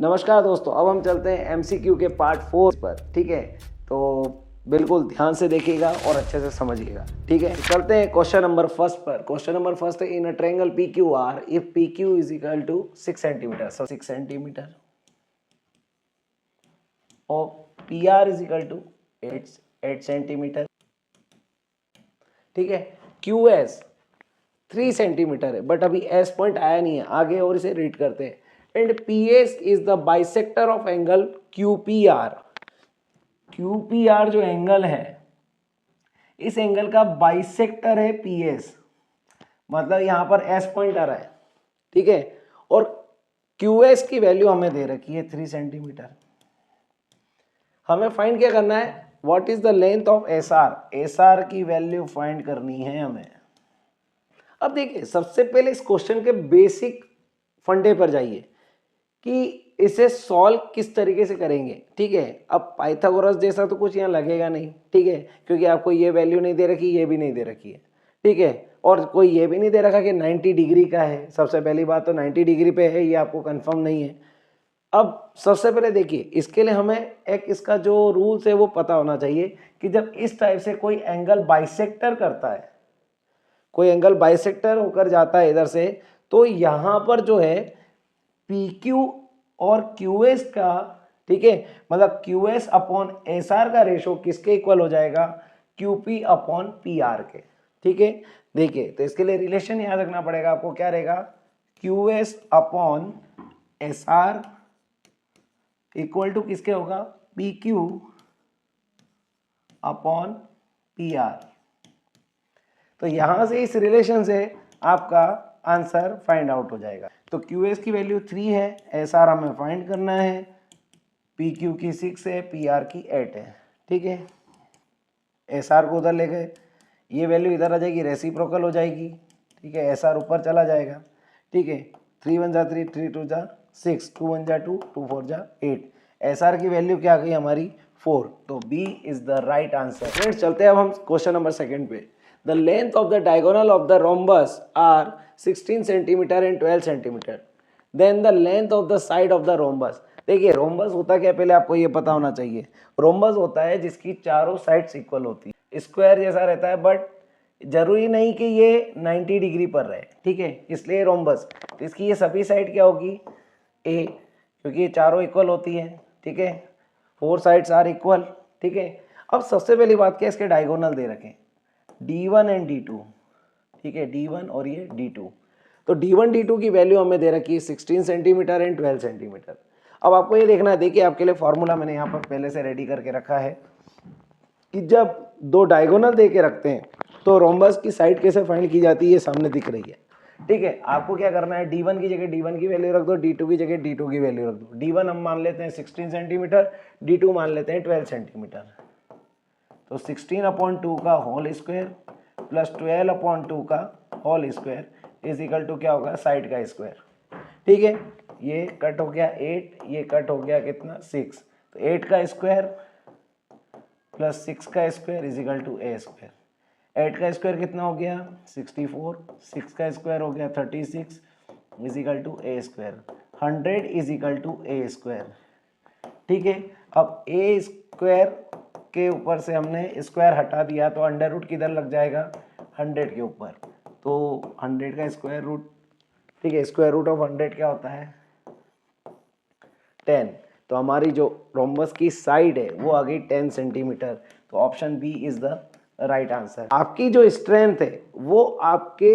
नमस्कार दोस्तों, अब हम चलते हैं एमसीक्यू के पार्ट 4 पर। ठीक है, तो बिल्कुल ध्यान से देखिएगा और अच्छे से समझिएगा। ठीक है, चलते हैं क्वेश्चन नंबर फर्स्ट पर। क्वेश्चन नंबर फर्स्ट है, in a triangle P Q R if P Q is equal to 6 centimetre, so 6 centimetre और P R is equal to 8 centimetre. ठीक है, क्यू एस 3 सेंटीमीटर है, बट अभी S point आया नहीं है आगे, और इसे रीड करते हैं। And P S is the bisector of angle Q P R. Q P are जो एंगल है, इस एंगल का बाइसेक्टर है पी एस, मतलब यहां पर एस पॉइंट आ रहा है। ठीक है, और क्यू एस की वैल्यू हमें दे रखी है 3 सेंटीमीटर। हमें फाइंड क्या करना है, what is the length of S R. S R की वैल्यू फाइंड करनी है हमें। अब देखिए, सबसे पहले इस क्वेश्चन के बेसिक फंडे पर जाइए कि इसे सॉल्व किस तरीके से करेंगे। ठीक है, अब पाइथागोरस जैसा तो कुछ यहाँ लगेगा नहीं। ठीक है, क्योंकि आपको ये वैल्यू नहीं दे रखी, ये भी नहीं दे रखी है। ठीक है, और कोई ये भी नहीं दे रखा कि 90 डिग्री का है। सबसे पहली बात तो 90 डिग्री पे है, ये आपको कंफर्म नहीं है। अब सबसे पहले देखिए, इसके लिए हमें एक इसका जो रूल्स है वो पता होना चाहिए कि जब इस टाइप से कोई एंगल बाइसेक्टर करता है, कोई एंगल बाइसेक्टर होकर जाता है इधर से, तो यहाँ पर जो है पी क्यू और क्यू एस का, ठीक है, मतलब Q S upon S are का रेशो किसके इक्वल हो जाएगा, Q P upon P are के। ठीक है, देखिए, तो इसके लिए रिलेशन याद रखना पड़ेगा आपको। क्या रहेगा, Q S upon S R equal to किसके होगा, P Q upon P R. तो यहां से इस रिलेशन से आपका आंसर फाइंड आउट हो जाएगा। तो क्यू एस की वैल्यू 3 है, एस आर हमें फाइंड करना है, पी क्यू की 6 है, पी आर की 8 है। ठीक है, एस आर को उधर ले गए, ये वैल्यू इधर आ जाएगी, रेसिप्रोकल हो जाएगी। ठीक है, एस आर ऊपर चला जाएगा। ठीक है, 3 1 जा 3, 3 2 जा 6, 2 1 जा 2, 2 4 जा 8। एस आर की वैल्यू क्या आ गई हमारी 4, तो B is the right answer. Friends, चलते हैं अब हम क्वेश्चन नंबर सेकंड पे। The length of the diagonal of the rhombus are 16 centimeter and 12 centimeter. Then the length of the side of the rhombus. देखिए, रोम्बस होता क्या, पहले आपको ये पता होना चाहिए। रोम्बस होता है जिसकी चारों साइड्स इक्वल होती है, स्क्वायर जैसा रहता है, बट जरूरी नहीं कि ये 90 डिग्री पर रहे। ठीक है, इसलिए रोम्बस, तो इसकी ये सभी साइड क्या होगी, ए, क्योंकि ये चारों इक्वल होती है। ठीक है, 4 साइड्स आर इक्वल। ठीक है, अब सबसे पहली बात क्या, इसके डायगोनल दे रखें D1 एंड D2। ठीक है, D1 और ये D2। तो D1 D2 की वैल्यू हमें दे रखी है 16 सेंटीमीटर एंड 12 सेंटीमीटर। अब आपको ये देखना है, देखिए आपके लिए फॉर्मूला मैंने यहाँ पर पहले से रेडी करके रखा है कि जब दो डायगोनल दे के रखते हैं तो रोम्बस की साइड कैसे फाइंड की जाती है, ये सामने दिख रही है। ठीक है, आपको क्या करना है, D1 की जगह D1 की वैल्यू रख दो, D2 की जगह D2 की वैल्यू रख दो। D1 हम मान लेते हैं 16 सेंटीमीटर, D2 मान लेते हैं 12 सेंटीमीटर। तो 16/2 का होल स्क्वायर प्लस 12/2 का whole square is equal to क्या होगा, साइड का स्क्वायर। ठीक है, ये कट हो गया 8, ये कट हो गया कितना 6, तो 8 का स्क्वायर प्लस 6 का square is equal to A square. 8 का स्क्वायर कितना हो गया 64, 6 का स्क्वायर हो गया 36 is equal to A square. 100 is equal to A square. ठीक है, अब ए स्क्वायर के ऊपर से हमने स्क्वायर हटा दिया, तो अंडर रूट किधर लग जाएगा, 100 के ऊपर, तो 100 का स्क्वायर रूट। ठीक है, स्क्वायर रूट ऑफ 100 क्या होता है 10। तो हमारी जो रोम्बस की साइड है वो आ गई 10 सेंटीमीटर। तो option B is the right answer. आपकी जो स्ट्रेंथ है वो आपके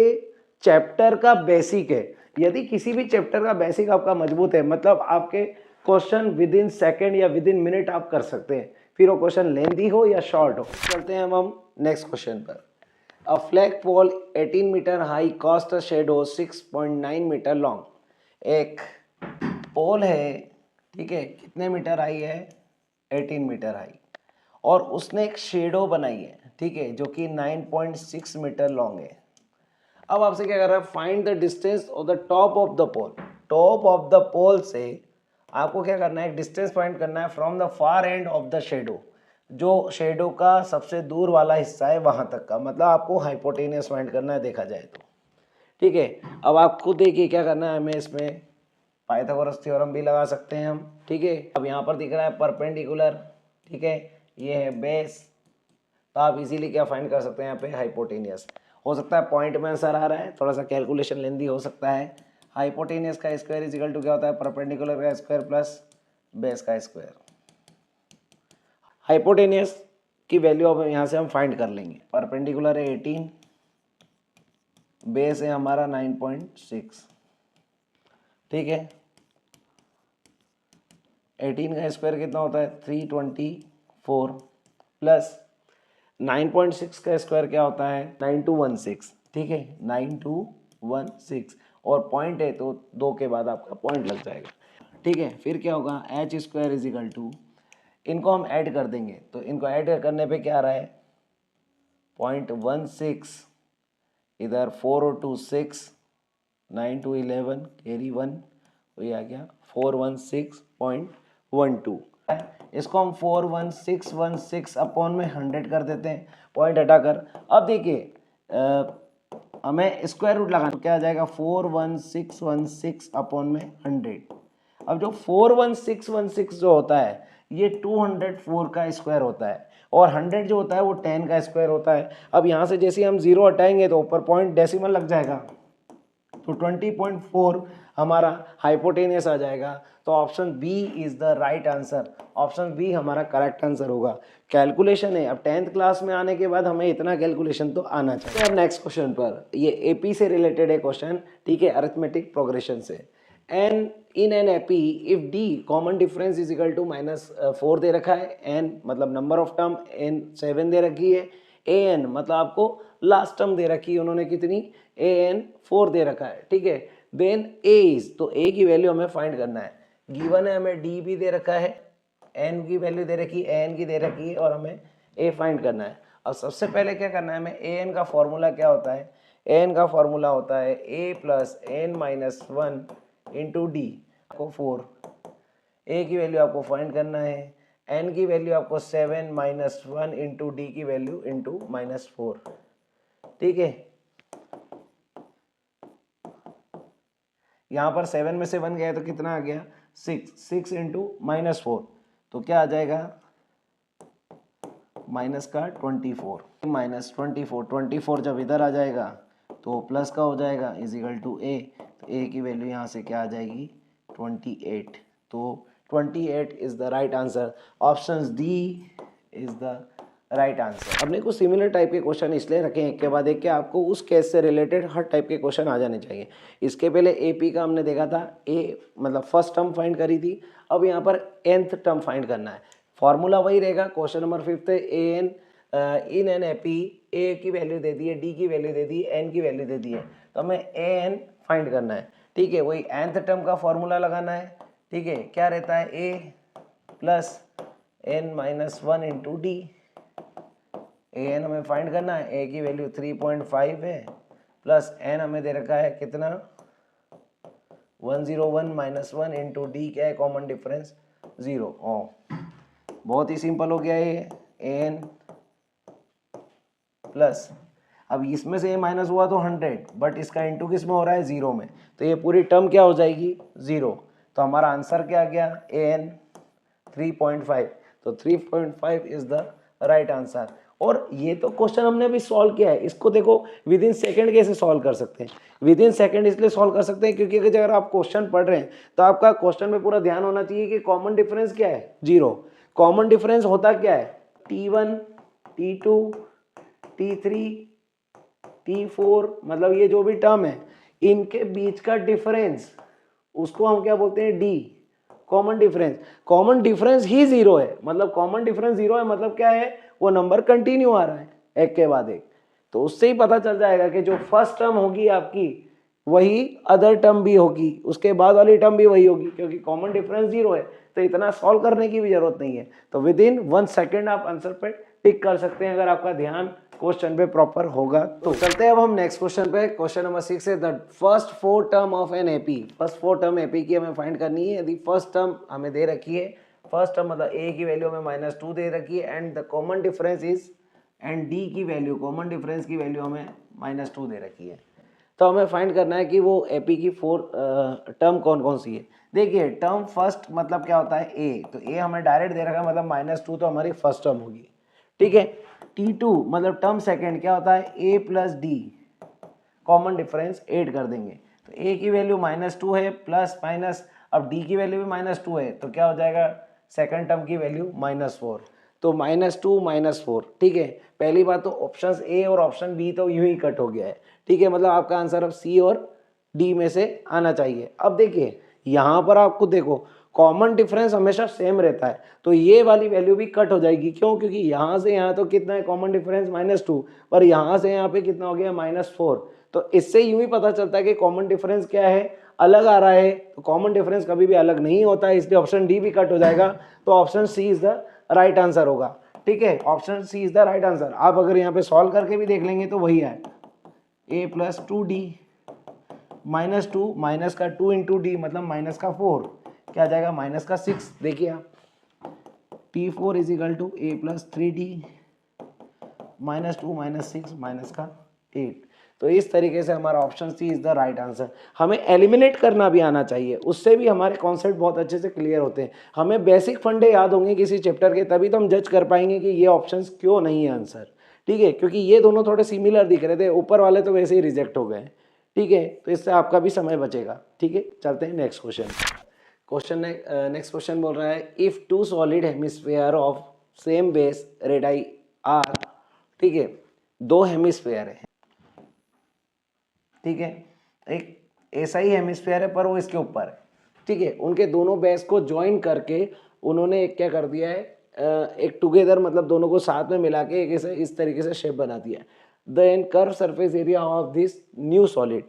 चैप्टर का बेसिक है। यदि किसी भी चैप्टर का बेसिक आपका मजबूत है, मतलब आपके क्वेश्चन विद इन सेकेंड या विद इन मिनट आप कर सकते हैं, फिर वो क्वेश्चन लेंथी हो या शॉर्ट हो। चलते हैं हम नेक्स्ट क्वेश्चन पर। A flag pole 18 metre high cast a shadow 6.9 metre long. एक पोल है, ठीक है, कितने मीटर हाई है, 18 मीटर हाई, और उसने एक शेडो बनाई है, ठीक है, जो कि 9.6 मीटर लॉन्ग है। अब आपसे क्या कर रहा है, find the distance of the top of the pole. Top of the pole से आपको क्या करना है, डिस्टेंस फाइंड करना है from the far end of the shadow, जो शेडो का सबसे दूर वाला हिस्सा है वहां तक का, मतलब आपको हाइपोटेनियस फाइंड करना है देखा जाए तो। ठीक है, अब आप खुद देखिए क्या करना है हमें इसमें। पाइथागोरस थ्योरम भी लगा सकते हैं हम, ठीक है। अब यहाँ पर दिख रहा है परपेंडिकुलर, ठीक है, ये है बेस, तो आप इजीली क्या फाइंड कर सकते हैं यहाँ पे हाइपोटेनियस। हो सकता है पॉइंट में आंसर आ रहा है, थोड़ा सा कैलकुलेशन लेंदी हो सकता है। हाइपोटेनियस का स्क्वायर इज इक्वल टू क्या होता है, परपेंडिकुलर का स्क्वायर प्लस बेस का स्क्वायर। हाइपोटेनियस की वैल्यू अब यहाँ से हम फाइंड कर लेंगे। परपेंडिकुलर है 18, बेस है हमारा 9.6, ठीक है। 18 का स्क्वायर कितना होता है 324 प्लस 9.6 का स्क्वायर क्या होता है 9216, ठीक है, 9216, और पॉइंट है तो 2 के बाद आपका पॉइंट लग जाएगा, ठीक है। फिर क्या होगा H square is equal to, इनको हम ऐड कर देंगे, तो इनको ऐड करने पे क्या आ रहा है 0.16, इधर 4 और 2 6, 9 2 11 कैरी 1, वही आ गया 416.12। इसको हम 41616 अपॉन में 100 कर देते हैं, पॉइंट हटाकर। अब देखिए हमें स्क्वायर रूट लगाना, तो क्या आ जाएगा 41616 अपॉन में 100। अब जो 41616 जो होता है ये 204 का स्क्वायर होता है, और 100 जो होता है वो 10 का स्क्वायर होता है। अब यहाँ से जैसे हम 0 हटाएंगे तो ऊपर पॉइंट डेसिमल लग जाएगा, तो 20.4 हमारा हाइपोटेनियस आ जाएगा। तो option B is the right answer, option B हमारा करेक्ट आंसर होगा। कैलकुलेशन है, अब 10th क्लास में आने के बाद हमें इतना कैलकुलेशन तो आना चाहिए। अब नेक्स्ट क्वेश्चन पर, ये एपी से रिलेटेड है क्वेश्चन, ठीक है, अरिथमेटिक प्रोग्रेशन से। N in N AP if D common difference is equal to -4 दे रखा है, एन मतलब नंबर ऑफ टर्म, एन 7 दे रखी है, ए एन मतलब आपको लास्ट टर्म दे रखी है उन्होंने कितनी, ए एन 4 दे रखा है, ठीक है। देन ए इज, तो ए की वैल्यू हमें फाइंड करना है, गिवन है हमें डी भी दे रखा है, एन की वैल्यू दे रखी है, एन की दे रखी है, और हमें ए फाइंड करना है। अब सबसे पहले क्या करना है हमें, ए एन का फॉर्मूला क्या होता है, ए एन का फॉर्मूला होता है A plus N minus 1 into D को 4, ए की वैल्यू आपको फाइंड करना है, एन की वैल्यू आपको 7 माइनस 1 इंटू डी की वैल्यू इंटू -4, ठीक है। यहाँ पर 7 में से 1 गया तो कितना आ गया 6 इंटू -4, तो क्या आ जाएगा माइनस का 24, -24 जब इधर आ जाएगा तो प्लस का हो जाएगा इज इक्वल टू ए, तो ए की वैल्यू यहाँ से क्या आ जाएगी 28, तो 28 is the right answer, option D is the right answer. अपने को सिमिलर टाइप के क्वेश्चन इसलिए रखे हैं एक के बाद एक कि आपको उस केस से रिलेटेड हर टाइप के क्वेश्चन आ जाने चाहिए। इसके पहले एपी का हमने देखा था, ए मतलब फर्स्ट टर्म फाइंड करी थी, अब यहाँ पर nth टर्म फाइंड करना है। फॉर्मूला वही रहेगा, क्वेश्चन नंबर 5 है, A N in N AP, ए की वैल्यू दे दी है, डी की वैल्यू दे दी है, एन की वैल्यू दे दी है, तो हमें ए एन फाइंड करना है, ठीक है। वही nth टर्म का फॉर्मूला लगाना है, ठीक है, क्या रहता है A plus N minus 1 into D, A N हमें फाइंड करना है, ए की वैल्यू 3.5 है, प्लस एन हमें दे रखा है कितना 101 माइनस 1 इंटू डी क्या है कॉमन डिफरेंस 0। बहुत ही सिंपल हो गया ये, एन प्लस, अब इसमें से ये माइनस हुआ तो 100, बट इसका इंटू किस में हो रहा है 0 में, तो ये पूरी टर्म क्या हो जाएगी 0, तो हमारा आंसर क्या आ गया ए एन 3.5, तो 3.5 इज द राइट आंसर। और ये तो क्वेश्चन हमने अभी सॉल्व किया है, इसको देखो विद इन सेकेंड कैसे सॉल्व कर सकते हैं, विद इन सेकेंड इसलिए सॉल्व कर सकते हैं क्योंकि अगर आप क्वेश्चन पढ़ रहे हैं तो आपका क्वेश्चन में पूरा ध्यान होना चाहिए कि कॉमन डिफरेंस क्या है 0। कॉमन डिफरेंस होता क्या है T1 T2 T3 T4, मतलब ये जो भी टर्म है इनके बीच का डिफरेंस उसको हम क्या बोलते हैं D, common difference. Common difference ही 0 है, मतलब कॉमन डिफरेंस 0 है मतलब क्या है वो नंबर कंटिन्यू आ रहा है एक के बाद एक, तो उससे ही पता चल जाएगा कि जो फर्स्ट टर्म होगी आपकी वही अदर टर्म भी होगी, उसके बाद वाली टर्म भी वही होगी, क्योंकि कॉमन डिफरेंस 0 है, तो इतना सॉल्व करने की भी जरूरत नहीं है। तो विद इन 1 सेकेंड आप आंसर पे टिक कर सकते हैं अगर आपका ध्यान क्वेश्चन पे प्रॉपर होगा। तो चलते हैं अब हम नेक्स्ट क्वेश्चन पे। क्वेश्चन नंबर 6 है the first 4 term of an AP. First 4 term AP की हमें फाइंड करनी है। यदि फर्स्ट टर्म हमें दे रखी है, फर्स्ट टर्म मतलब ए की वैल्यू हमें -2 दे रखी है and the common difference is, and D की वैल्यू कॉमन डिफरेंस की वैल्यू हमें -2 दे रखी है। तो हमें फाइंड करना है कि वो एपी की 4 टर्म कौन कौन सी है। देखिए टर्म फर्स्ट मतलब क्या होता है ए, तो ए हमें डायरेक्ट दे रखा है मतलब -2 तो हमारी फर्स्ट टर्म होगी, ठीक है। T2 मतलब टर्म सेकेंड क्या होता है A plus D, common difference 8 कर देंगे, तो ए की वैल्यू -2 है प्लस माइनस, अब डी की वैल्यू भी -2 है तो क्या हो जाएगा सेकंड टर्म की वैल्यू -4, तो -2 -4, ठीक है। पहली बात तो ऑप्शन ए और ऑप्शन बी तो यूं ही कट हो गया है, ठीक है, मतलब आपका आंसर अब सी और डी में से आना चाहिए। अब देखिए यहाँ पर आपको देखो कॉमन डिफरेंस हमेशा सेम रहता है, तो ये वाली वैल्यू भी कट हो जाएगी, क्यों, क्योंकि यहाँ से यहाँ तो कितना है कॉमन डिफरेंस -2, पर यहाँ से यहाँ पे कितना हो गया -4, तो इससे यूं ही पता चलता है कि कॉमन डिफरेंस क्या है, अलग आ रहा है, तो कॉमन डिफरेंस कभी भी अलग नहीं होता है, इसलिए ऑप्शन डी भी कट हो जाएगा, तो option C is the right answer होगा, ठीक है, option C is the right answer. आप अगर यहाँ पे सॉल्व करके भी देख लेंगे तो वही है a प्लस 2d -2 माइनस का 2 इंटू डी मतलब -4, क्या आ जाएगा -6। देखिए आप T4 is equal to a plus 3d -2 -6 -8, तो इस तरीके से हमारा option C is the right answer. हमें एलिमिनेट करना भी आना चाहिए, उससे भी हमारे कॉन्सेप्ट बहुत अच्छे से क्लियर होते हैं। हमें बेसिक फंडे याद होंगे किसी चैप्टर के, तभी तो हम जज कर पाएंगे कि ये ऑप्शंस क्यों नहीं है आंसर, ठीक है, क्योंकि ये दोनों थोड़े सिमिलर दिख रहे थे, ऊपर वाले तो वैसे ही रिजेक्ट हो गए, ठीक है, तो इससे आपका भी समय बचेगा, ठीक है। चलते हैं नेक्स्ट क्वेश्चन नेक्स्ट क्वेश्चन बोल रहा है if two solid hemisphere of same base radii R, ठीक है, दो हेमिस्फीयर है, ठीक है, एक ऐसा ही हेमिस्फीयर है पर वो इसके ऊपर है, ठीक है, उनके दोनों बेस को ज्वाइन करके उन्होंने एक क्या कर दिया है, एक टुगेदर मतलब दोनों को साथ में मिला के एक इस तरीके से शेप बना दिया है। Then curve surface area of this new solid,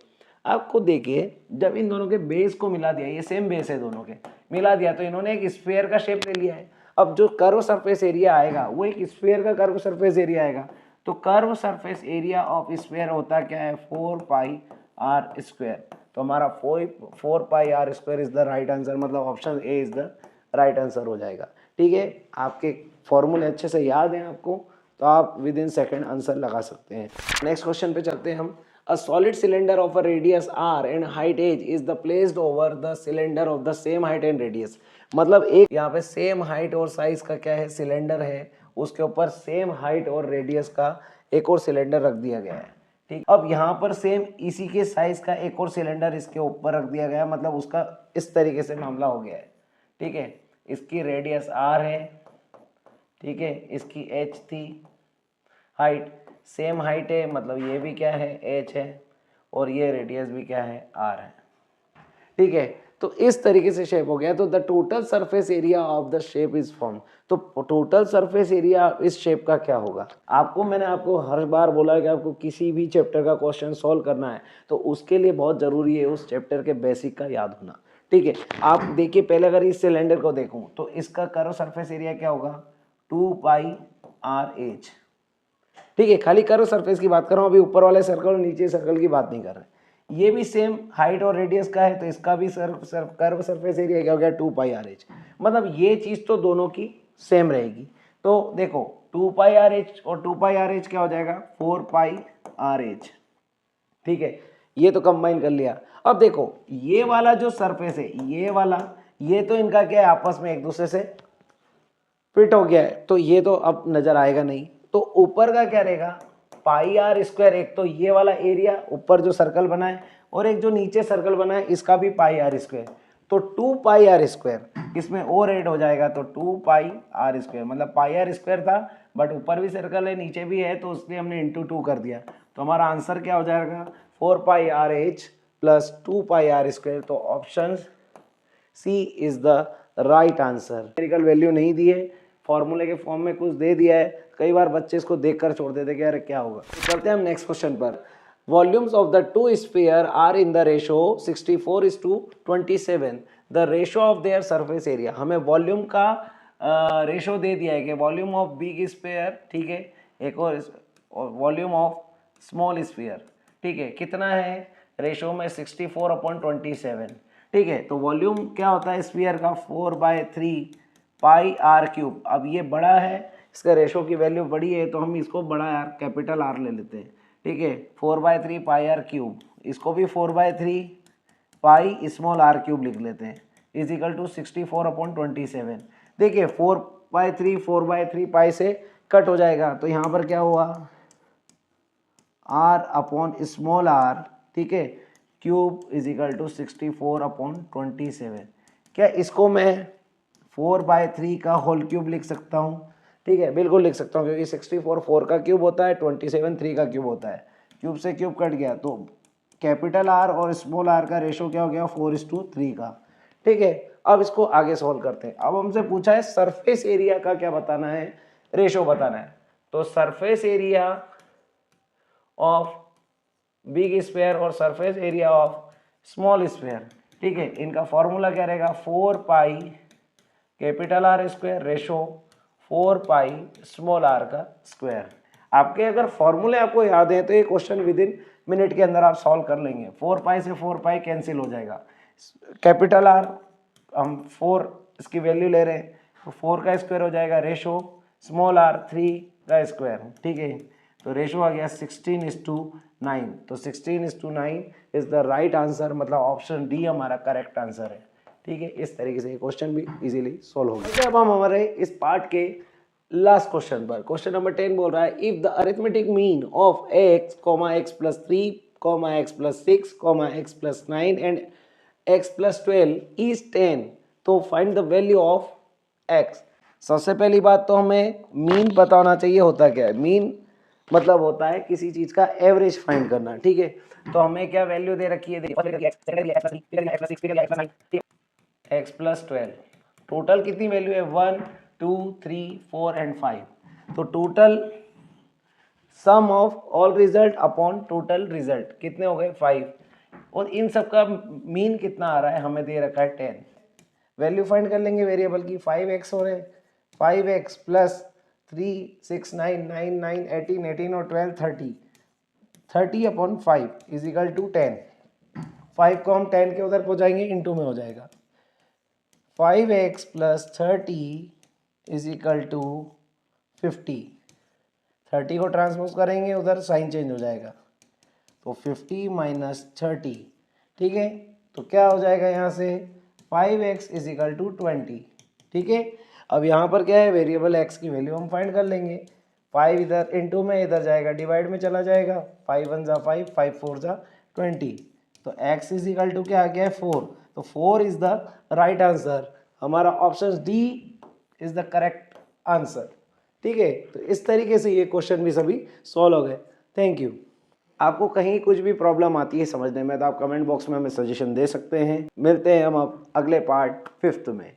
आपको देखिए जब इन दोनों के बेस को मिला दिया, ये सेम बेस है दोनों के, मिला दिया तो इन्होंने एक स्फीयर का शेप ले लिया है। अब जो कर्व सरफेस एरिया आएगा वो एक स्फीयर का कर्व सरफेस एरिया आएगा, तो curve surface area of sphere होता क्या है 4 पाई आर स्क्वायर, तो हमारा 4 pi R square is the right answer, मतलब option A is the right answer हो जाएगा, ठीक है। आपके फॉर्मूले अच्छे से याद हैं आपको, तो आप विद इन सेकेंड आंसर लगा सकते हैं। नेक्स्ट क्वेश्चन पे चलते हैं हम। A solid cylinder of a radius r and height h is the placed over the cylinder of the same height and radius, मतलब एक यहाँ पे सेम हाइट और साइज का क्या है सिलेंडर है, उसके ऊपर सेम हाइट और रेडियस का एक और सिलेंडर रख दिया गया है, ठीक। अब यहाँ पर सेम इसी के साइज का एक और सिलेंडर इसके ऊपर रख दिया गया, मतलब उसका इस तरीके से मामला हो गया है, ठीक है। इसकी रेडियस r है, ठीक है, इसकी h थी, हाइट सेम हाइट है, मतलब ये भी क्या है h है, और ये रेडियस भी क्या है r है, ठीक है। तो इस तरीके से शेप हो गया, तो the total surface area of the shape is form, तो टोटल सरफेस एरिया इस शेप का क्या होगा। मैंने आपको हर बार बोला है कि आपको किसी भी चैप्टर का क्वेश्चन सॉल्व करना है तो उसके लिए बहुत जरूरी है उस चैप्टर के बेसिक का याद होना, ठीक है। आप देखिए पहले अगर इस सिलेंडर को देखूं तो इसका कर्व सरफेस एरिया क्या होगा 2 पाई आर एच, ठीक है, खाली कर्व सरफेस की बात कर रहा हूँ, अभी ऊपर वाले सर्कल और नीचे सर्कल की बात नहीं कर रहे। ये भी सेम हाइट और रेडियस का है, तो इसका भी कर्व सरफेस एरिया क्या हो गया 2 पाई आर एच, मतलब ये चीज तो दोनों की सेम रहेगी। तो देखो 2 पाई आर एच और 2 पाई आर एच क्या हो जाएगा 4 पाई आर एच, ठीक है, ये तो कंबाइन कर लिया। अब देखो ये वाला जो सरफेस है ये वाला, ये तो इनका क्या है आपस में एक दूसरे से फिट हो गया है, तो ये तो अब नजर आएगा नहीं, तो ऊपर का क्या रहेगा पाई आर स्क्वायर, एक तो ये वाला एरिया ऊपर जो सर्कल बना है और एक जो नीचे सर्कल बना है इसका भी पाई आर स्क्वायर, तो 2 पाई आर स्क्वायर इसमें और ऐड हो जाएगा, तो 2 पाई आर स्क्वायर, मतलब पाई आर स्क्वायर था बट ऊपर भी सर्कल है नीचे भी है, तो उसलिए हमने इंटू 2 कर दिया, तो हमारा आंसर क्या हो जाएगा 4 pi R H plus 2 pi R square, तो option C is the right answer. Numerical value नहीं दी है, फॉर्मूले के फॉर्म में कुछ दे दिया है, कई बार बच्चे इसको देखकर छोड़ देते कि यार क्या होगा। तो चलते हैं हम नेक्स्ट क्वेश्चन पर। Volumes of the two sphere are in the ratio 64:27, the ratio of their surface area, हमें वॉल्यूम का रेशो दे दिया है कि वॉल्यूम ऑफ बिग स्फीयर, ठीक है, एक और वॉल्यूम ऑफ स्मॉल स्फीयर, ठीक है, कितना है रेशो में 64/27, ठीक है। तो वॉल्यूम क्या होता है स्फीयर का 4/3 पाई आर क्यूब, अब ये बड़ा है, इसका रेशो की वैल्यू बड़ी है तो हम इसको बड़ा आर कैपिटल आर ले लेते हैं, ठीक है, 4/3 पाई आर क्यूब, इसको भी 4/3 पाई स्मॉल आर क्यूब लिख लेते हैं, इज इक्वल टू 64/27। देखिए 4/3 पाई से कट हो जाएगा, तो यहाँ पर क्या हुआ, r अपॉन स्मॉल r, ठीक है, क्यूब इज इक्वल टू 64/27। क्या इसको मैं 4/3 का होल क्यूब लिख सकता हूँ? ठीक है, बिल्कुल लिख सकता हूँ, क्योंकि 64 4 का क्यूब होता है, 27 3 का क्यूब होता है, क्यूब से क्यूब कट गया, तो कैपिटल R और स्मॉल r का रेशो क्या हो गया, 4:3 का। ठीक है, अब इसको आगे सॉल्व करते हैं। अब हमसे पूछा है सरफेस एरिया का क्या बताना है, रेशो बताना है। तो surface area of big sphere और surface area of small sphere, ठीक है, इनका फॉर्मूला क्या रहेगा, 4 pi capital R square ratio 4 pi small r का स्क्वायर। आपके अगर फॉर्मूले आपको याद है तो ये क्वेश्चन विद इन मिनट के अंदर आप सॉल्व कर लेंगे। 4 पाई से 4 पाई कैंसिल हो जाएगा, कैपिटल R हम 4 इसकी वैल्यू ले रहे हैं, तो 4 का स्क्वायर हो जाएगा, रेशो स्मॉल r 3 का स्क्वायर, ठीक है, तो रेशो आ गया 16:9। तो 16:9 इज द राइट आंसर, मतलब ऑप्शन डी हमारा करेक्ट आंसर है। ठीक है, इस तरीके से ये क्वेश्चन भी इजीली सॉल्व हो गया। अब हम हमारे इस पार्ट के लास्ट क्वेश्चन पर, क्वेश्चन नंबर 10 बोल रहा है, if the arithmetic mean of x, x+3, x+6, x+9 and x+12 is 10, तो find the value of x। सबसे पहली बात तो हमें मीन पता होना चाहिए, होता क्या है मीन, मतलब होता है किसी चीज का एवरेज फाइंड करना। ठीक है, तो हमें क्या वैल्यू दे रखी है, x+12, टोटल कितनी वैल्यू है, 1 2 3 4 एंड 5, तो total sum of all result upon total result कितने हो गए, 5, और इन सब का मीन कितना आ रहा है, हमें दे रखा है 10। वैल्यू फाइंड कर लेंगे वेरिएबल की, 5x हो रहे हैं, 5x प्लस 3 6 9 9 9 18 18 और 12 30, 30/5 इज इक्वल टू 10। 5 को हम 10 के उधर पहुंचाएंगे, इंटू में हो जाएगा, 5x plus 30 is equal to 50। 30 को ट्रांसपोज करेंगे उधर, साइन चेंज हो जाएगा, तो 50 माइनस 30, ठीक है, तो क्या हो जाएगा यहाँ से, 5x इज इक्वल टू 20। ठीक है, अब यहाँ पर क्या है, वेरिएबल x की वैल्यू हम फाइंड कर लेंगे, 5 इधर इंटू में इधर जाएगा, डिवाइड में चला जाएगा, 5 1 जा 5, 5 4 जा 20, तो x इज इक्वल टू क्या आ गया है, 4, तो 4 इज द राइट आंसर, हमारा option D is the correct answer. ठीक है, तो इस तरीके से ये क्वेश्चन भी सभी सॉल्व हो गए। Thank you. आपको कहीं कुछ भी प्रॉब्लम आती है समझने में तो आप कमेंट बॉक्स में हमें सजेशन दे सकते हैं। मिलते हैं हम अब अगले पार्ट 5th में।